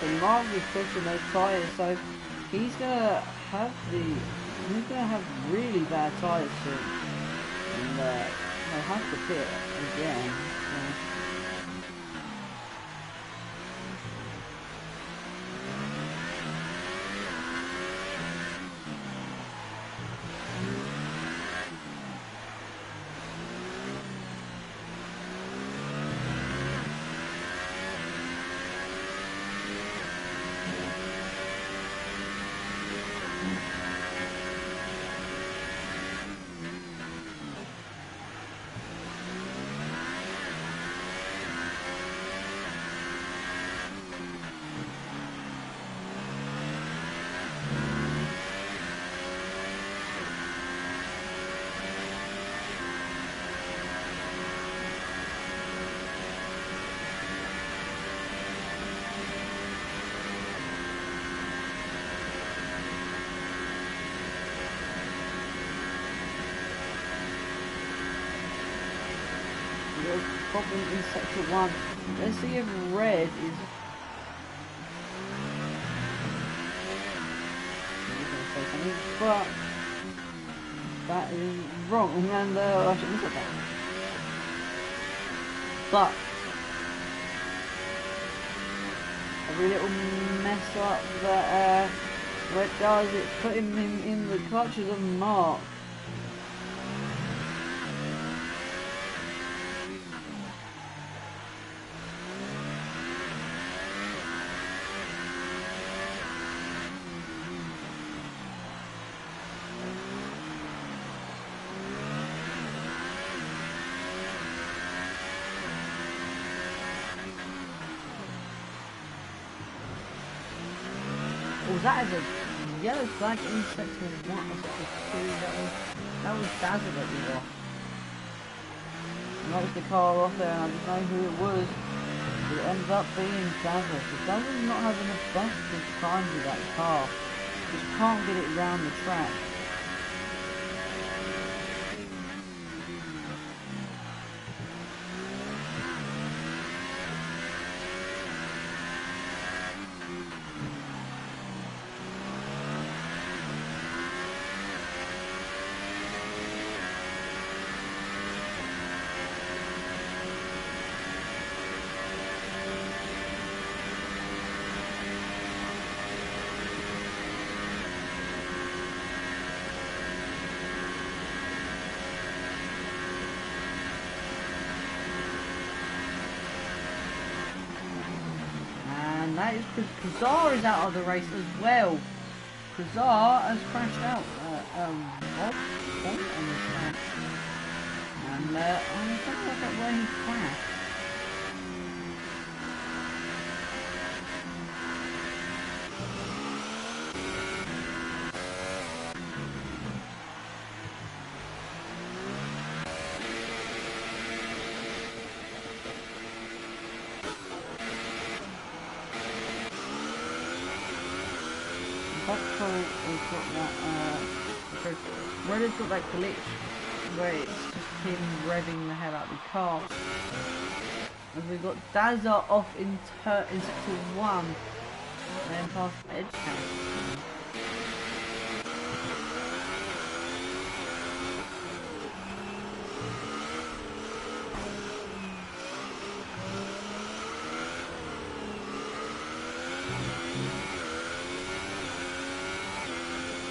So Mark is pushing those tyres, so he's gonna have really bad tyres soon, and he'll have to pit again. So. Problem in sector 1. Let's see if red is. But that is wrong, and I shouldn't have said that. But every little mess up that red does, it's putting him in the clutches of Mark. That is a yellow flag in sector 1 or sector 2. That was Dazzle that we lost. And that was the car off there, and I don't know who it was, but it ended up being Dazzle. So Dazzle's not having the best of times with that car. Just can't get it around the track. that is because Kazar is out of the race as well. Kazar has crashed out odd point on this track. And I'm trying to work out where he crashed. Red has got that glitch where it's just him revving the hell out of the car. And we've got Dazza off in sector 1 and then past Edgecamp.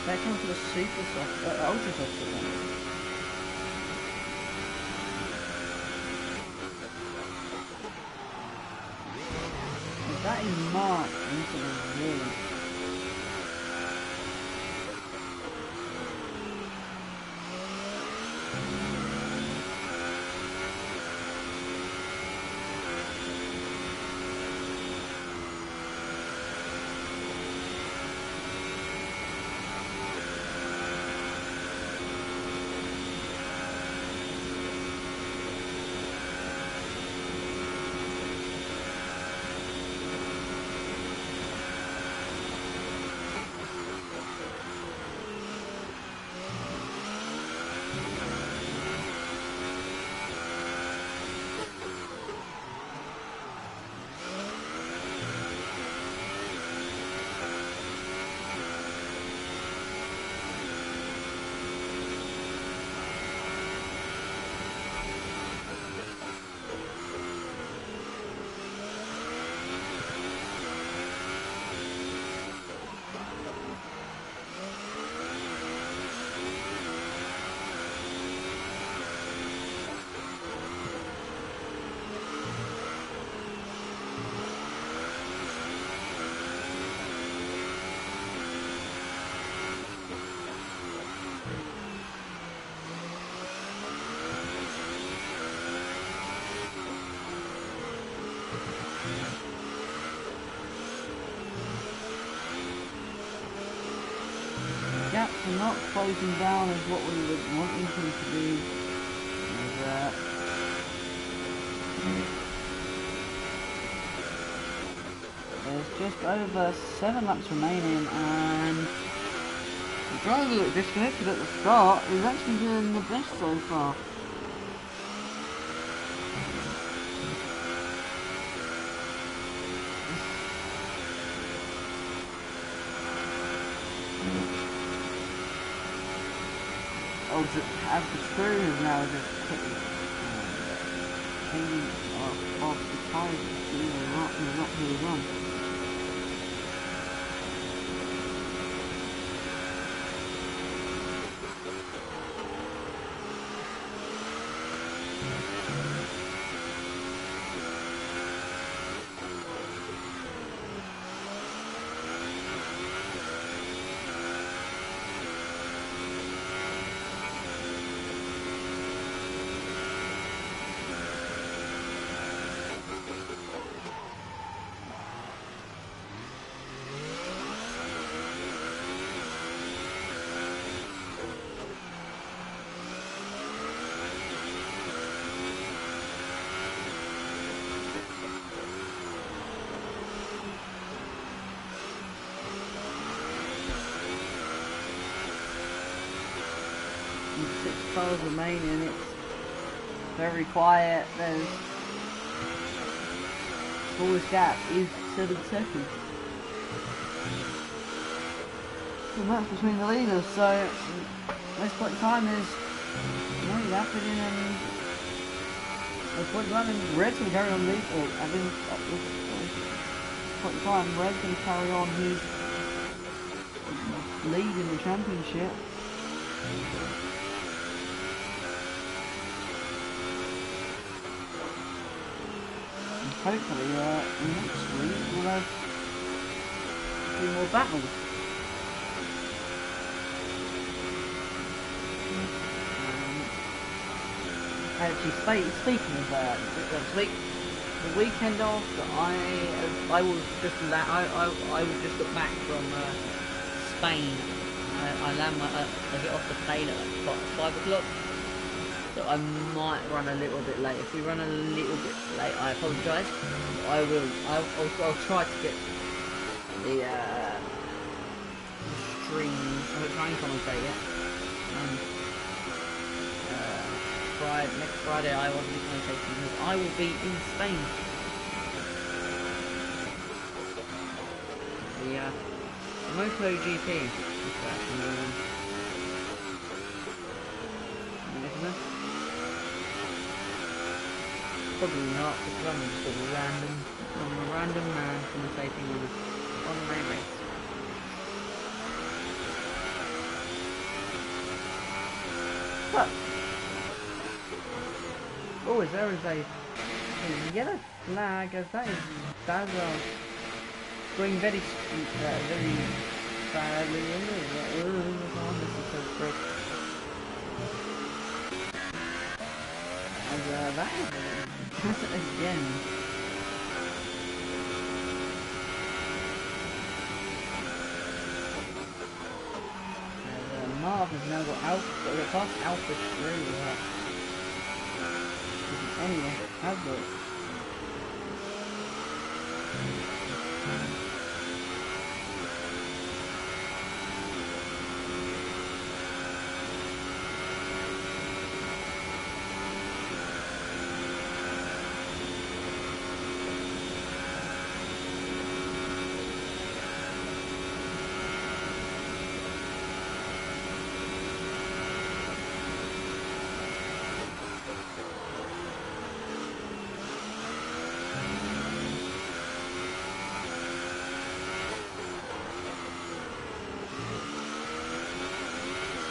Back onto the super soft, ultra soft one. That is marked into the wall. Gaps are not closing down as what we would want them to do. There's just over 7 laps remaining, and the driver that disconnected at the start is actually doing the best so far. As the screw is now just changing off the tyres to see the rapid run. Cars remaining, it's very quiet. There's smallest gap is 7 seconds. And that's between the leaders, so most point in time is really happening, and most point in time and Red's going to carry on lead, or having point in time Red's going to carry on his lead in the championship. Hopefully next week we'll have few more battles. Actually, speaking of the weekend after, I was just I was just got back from Spain. I get off the plane at like 5 o'clock, so I might run a little bit late. If we run a little bit late, I apologise. I'll try to get the stream. I'm try and commentate it. Next Friday I won't be commentating because I will be in Spain. The MotoGP. Probably not, because I'm just a random man commentating on my race. But oh, there is a yellow flag, as that is going very badly. Oh, this is so quick. And that is again. Marv has now got past Alpha 3. Anyway, have it.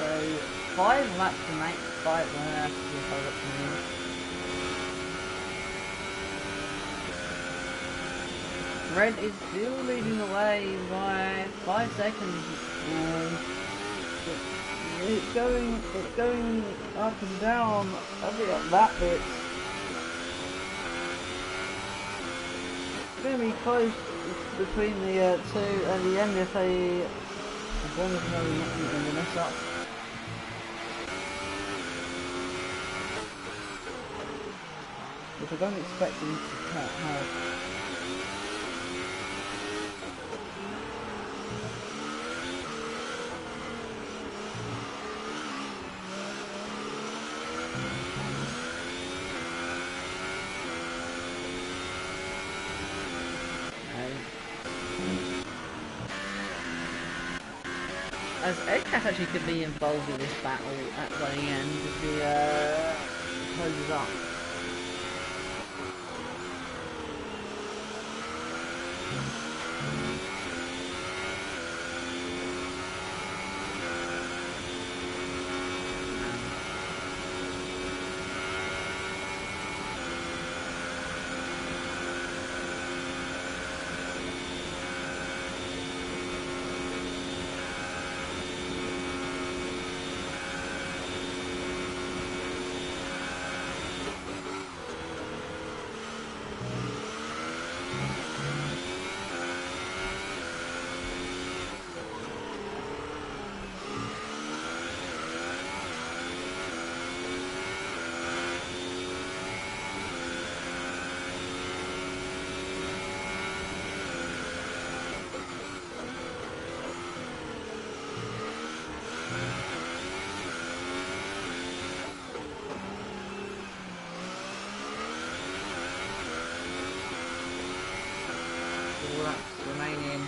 So 5 laps to make, 5 laps to see if I got to win. Red is still leading the way by 5 seconds. It's going up and down a bit at that bit. It's going to be close between the two and the end if they, as long as they're not going to mess up. Which I don't expect them to have. As Edcat actually could be involved in this battle at the end if he closes up. Remaining.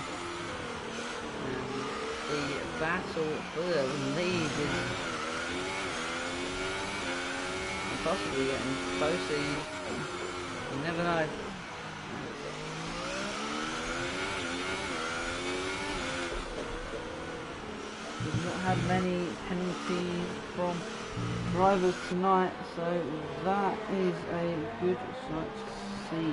The battle for the lead is possibly getting closer. You never know. We've not had many penalties from drivers tonight, so that is a good sight to see.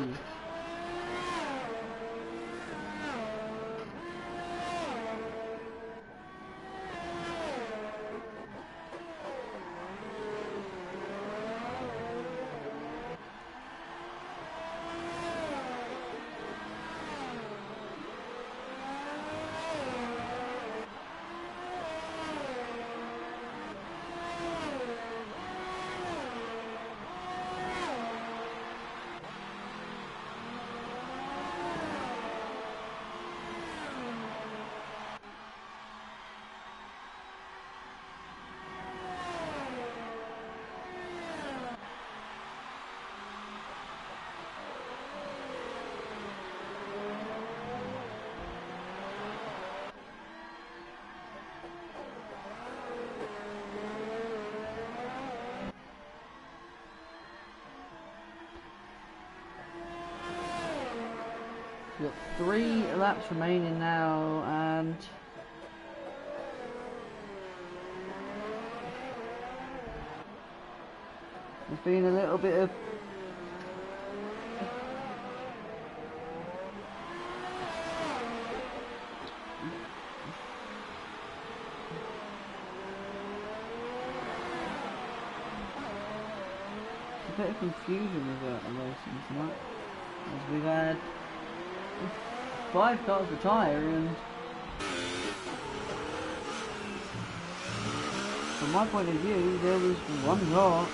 We've got 3 laps remaining now, and there's been a little bit of confusion with the racing tonight, as we've had 5 cars retire, and from my point of view there was one car,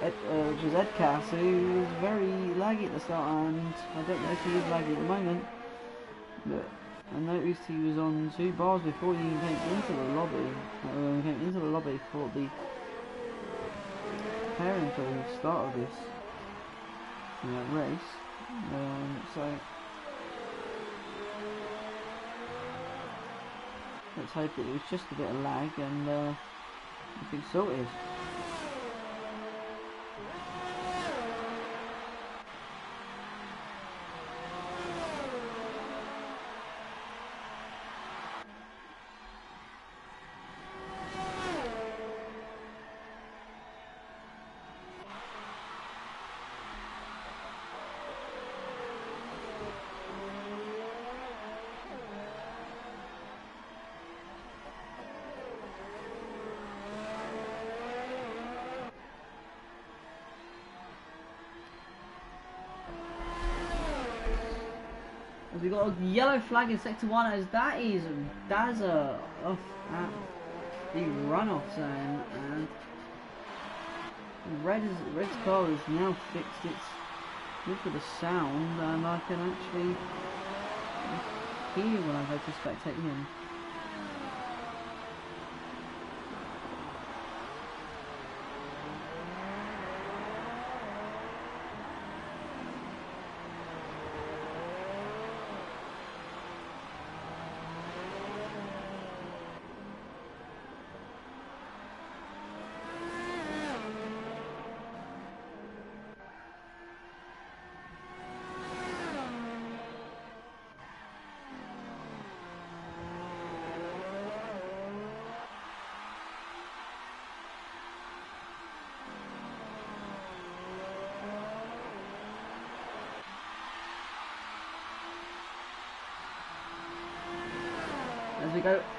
which was Ed Cass, who was very laggy at the start, and I don't know if he is laggy at the moment, but I noticed he was on 2 bars before he even came into the lobby, for the preparing for the start of this race. So let's hope that it was just a bit of lag and everything's sorted. We got a yellow flag in sector 1, as that is Daza off at the runoff zone, and Red's car is now fixed. It's good for the sound, and I can actually hear when I go to spectate him.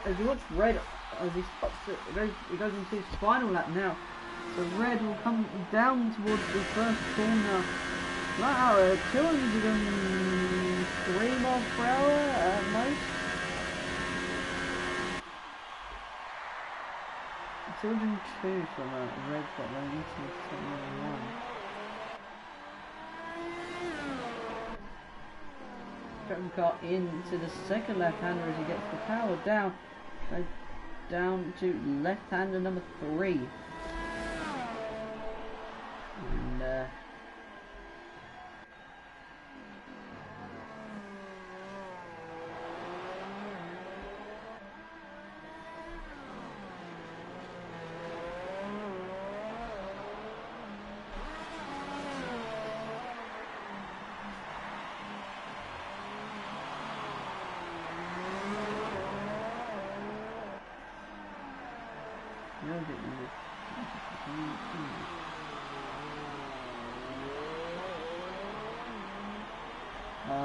As we watch Red, as he goes into his final lap now. So Red will come down towards the first corner. Flat out at 203 miles per hour at most. 202 from Red got going into sector 1. Car into the second left-hander as he gets the power down, down to left-hander number 3, and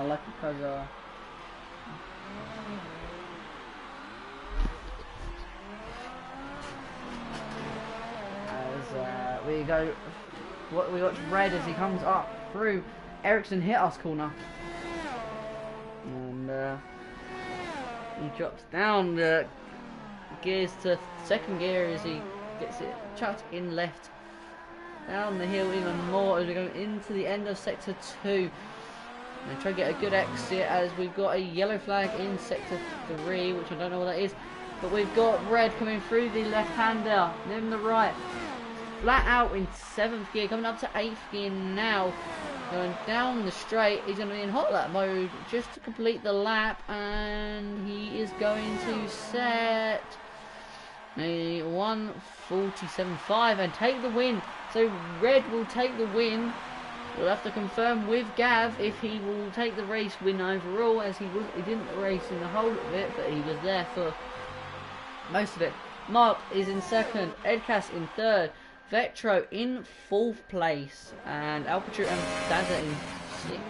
lucky because we got Red as he comes up through Ericsson hit us corner, and he drops down the gears to second gear as he gets it chucked in left down the hill even more as we go into the end of sector 2 and try to get a good exit, as we've got a yellow flag in sector 3, which I don't know what that is, but we've got Red coming through the left-hander, then the right, flat out in 7th gear, coming up to 8th gear now, going down the straight. He's going to be in hot lap mode just to complete the lap, and he is going to set a 1:47.5 and take the win. So Red will take the win We'll have to confirm with Gav if he will take the race win overall, as he didn't race in the whole of it, but he was there for most of it. Mark is in second, Edcast in third, Vectro in fourth place, and Alpatru and Dazza in sixth.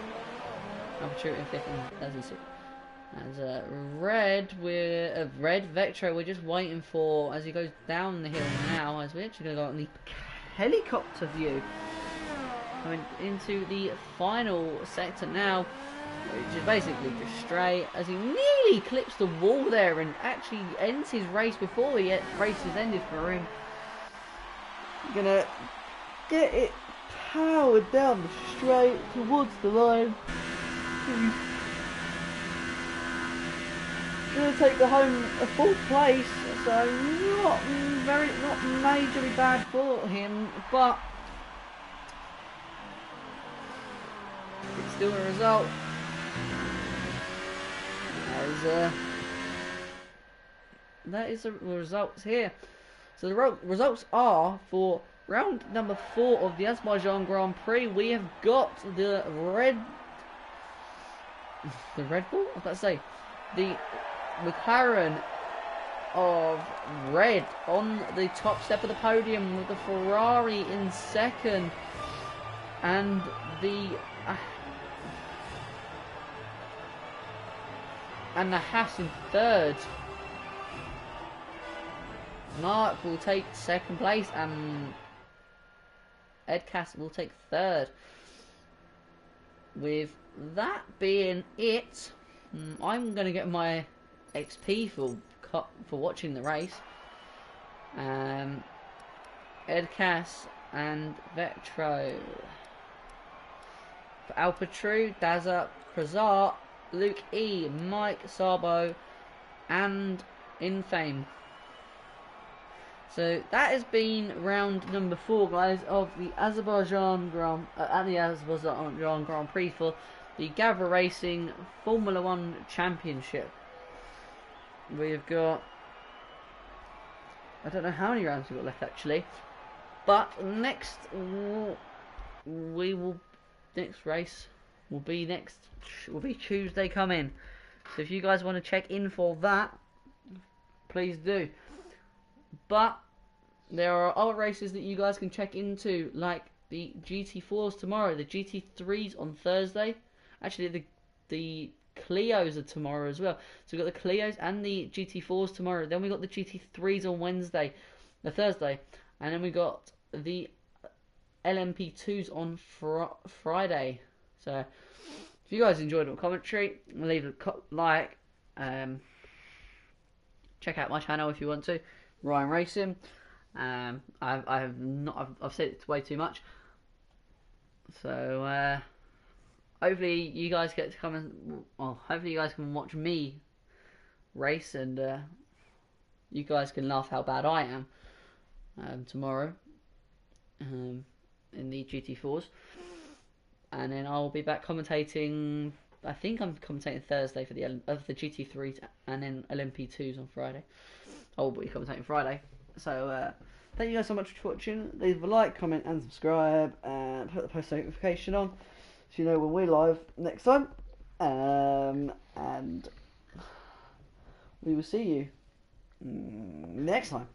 Alpatru in fifth and Dazza in sixth. As Red Vectro, we're just waiting for as he goes down the hill now, as we're actually going to go on the helicopter view. Coming into the final sector now, which is basically just straight, as he nearly clips the wall there and actually ends his race before the race is ended for him. Gonna get it powered down the straight towards the line. Gonna take the home a fourth place, so not majorly bad for him, but it's still a result. As that is the results here. So the results are for round number 4 of the Azerbaijan Grand Prix. We have got the Red Bull? I was about to say the McLaren of Red on the top step of the podium, with the Ferrari in second, and the Haas in third. Mark will take second place, and Edcast will take third. With that being it, I'm going to get my XP for watching the race. Edcast and Vectro. For Alpatru, Dazza, Krazat, Luke E, Mike Sabo, and Infame. So that has been round number 4, guys, of the Azerbaijan Grand Prix for the Gavra Racing Formula 1 Championship. We've got, I don't know how many rounds we've got left actually, but next race will be Tuesday coming. So if you guys want to check in for that, please do. But there are other races that you guys can check into, like the GT4s tomorrow, the GT3s on Thursday. Actually, the Clios are tomorrow as well. So we've got the Clios and the GT4s tomorrow. Then we got the GT3s on Thursday, and then we got the LMP2s on Friday. So if you guys enjoyed my commentary, leave a like. Check out my channel if you want to, Ryan Racing. I've said it way too much. So hopefully you guys get to come and hopefully you guys can watch me race, and you guys can laugh how bad I am tomorrow in the GT4s, and then I'll be back commentating. I think I'm commentating Thursday for the GT3s, and then LMP2s on Friday. I will be commentating Friday. So thank you guys so much for watching. Leave a like, comment and subscribe, and put the post notification on so you know when we're live next time. And we will see you next time.